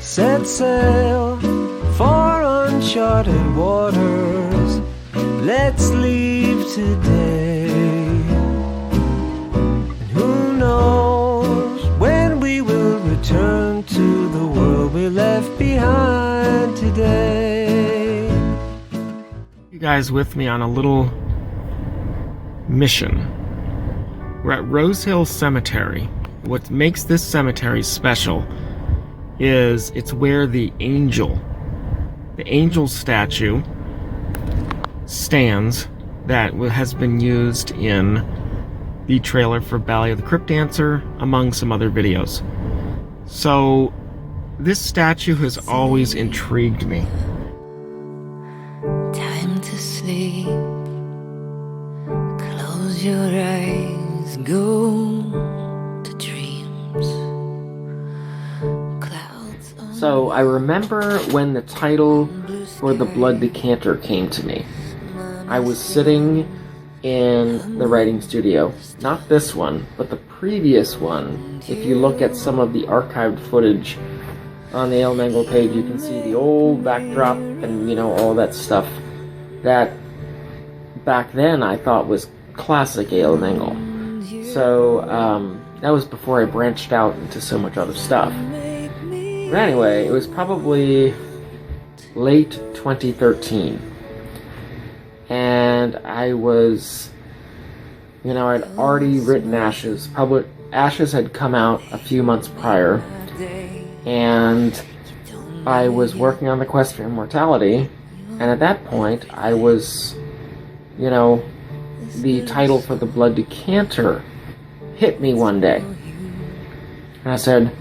set sail for uncharted waters. Let's leave today. And who knows when we will return to the world we left behind today. You guys with me on a little mission. We're at Rose Hill Cemetery. What makes this cemetery special is it's where the angel statue stands that has been used in the trailer for Ballet of the Crypt Dancer, among some other videos. So this statue has always intrigued me. Time to sleep. Close your eyes, go to dreams. Clouds. So I remember when the title for the Blood Decanter came to me. I was sitting in the writing studio, not this one, but the previous one. If you look at some of the archived footage on the Ale Mengel page, you can see the old backdrop and, all that stuff that back then I thought was classic Ale Mengel. So that was before I branched out into so much other stuff. But anyway, it was probably late 2013. And I was, I'd already written Ashes. Ashes had come out a few months prior. And I was working on the quest for immortality. And at that point, I was, the title for the Blood Decanter hit me one day. And I said,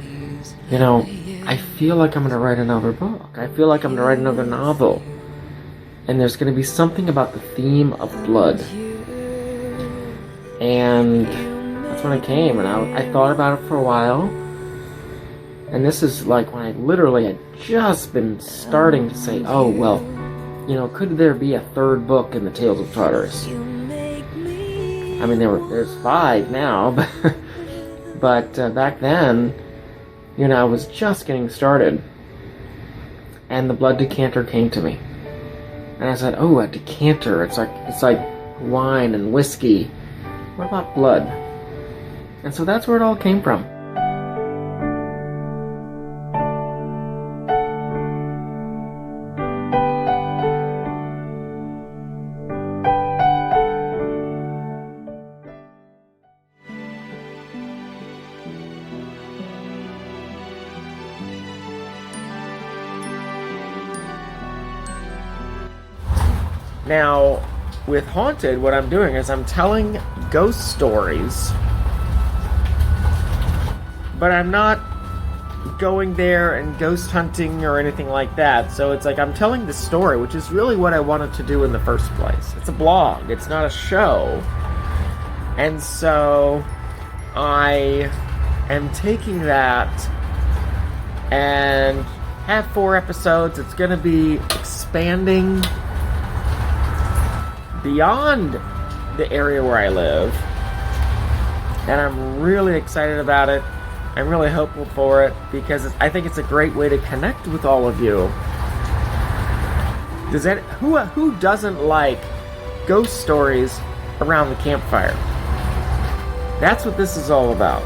I feel like I'm going to write another book. I feel like I'm going to write another novel. And there's going to be something about the theme of blood. And that's when it came. And I thought about it for a while. And this is like when I literally had just been starting to say, oh, well, could there be a third book in the Tales of Tartarus? I mean, there's 5 now, but back then, I was just getting started. And the Blood Decanter came to me. And I said, oh, a decanter. It's like wine and whiskey. What about blood? And so that's where it all came from. Now, with Haunted, what I'm doing is I'm telling ghost stories, but I'm not going there and ghost hunting or anything like that. So it's like I'm telling the story, which is really what I wanted to do in the first place. It's a blog, it's not a show. And so I am taking that and have 4 episodes. It's going to be expanding beyond the area where I live, and I'm really excited about it. I'm really hopeful for it because I think it's a great way to connect with all of you. Who doesn't like ghost stories around the campfire? That's what this is all about.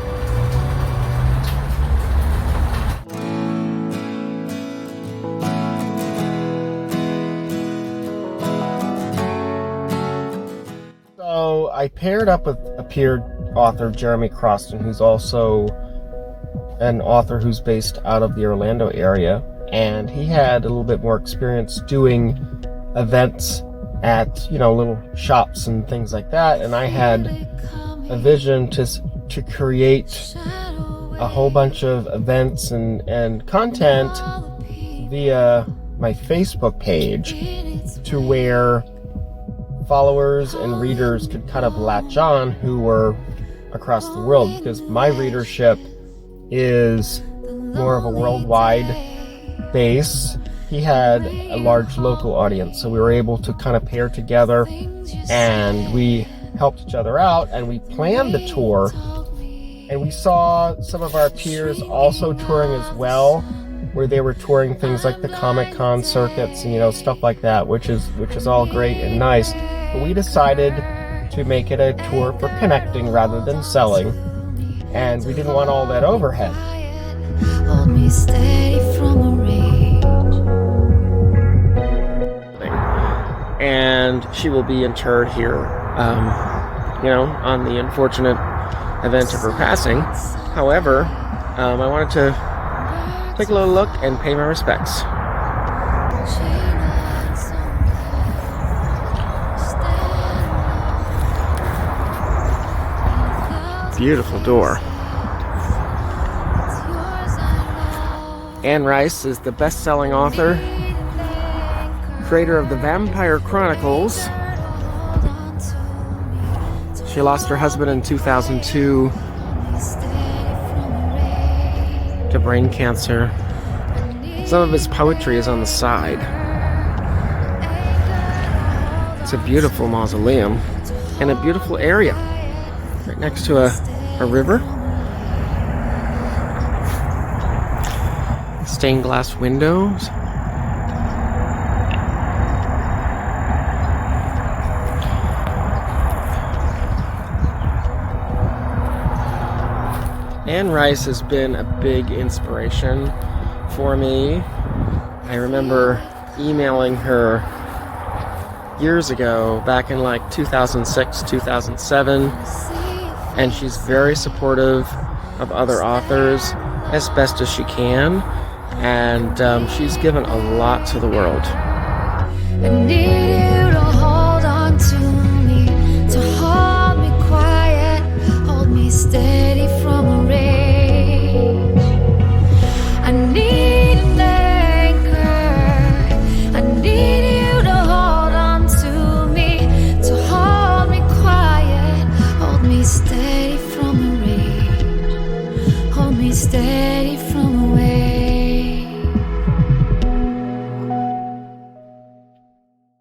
I paired up with a peer author, Jeremy Croston, who's also an author who's based out of the Orlando area, and he had a little bit more experience doing events at, little shops and things like that, and I had a vision to create a whole bunch of events and content via my Facebook page to where followers and readers could kind of latch on who were across the world, because my readership is more of a worldwide base. He had a large local audience, so we were able to kind of pair together, and we helped each other out, and we planned the tour, and we saw some of our peers also touring as well, where they were touring things like the Comic-Con circuits and, you know, stuff like that, which is all great and nice. But we decided to make it a tour for connecting rather than selling, and we didn't want all that overhead. Hold me steady from a rage. And she will be interred here, you know, on the unfortunate event of her passing. However, I wanted to take a little look and pay my respects. Beautiful door. Anne Rice is the best-selling author, creator of the Vampire Chronicles. She lost her husband in 2002 to brain cancer. Some of his poetry is on the side. It's a beautiful mausoleum and a beautiful area right next to a river. Stained glass windows. Anne Rice has been a big inspiration for me. I remember emailing her years ago, back in like 2006, 2007, and she's very supportive of other authors as best as she can, and she's given a lot to the world. I need you to hold on to me, to hold me quiet, hold me steady from a rage. I need an anchor, I need you to hold on to me, to hold me quiet, hold me steady.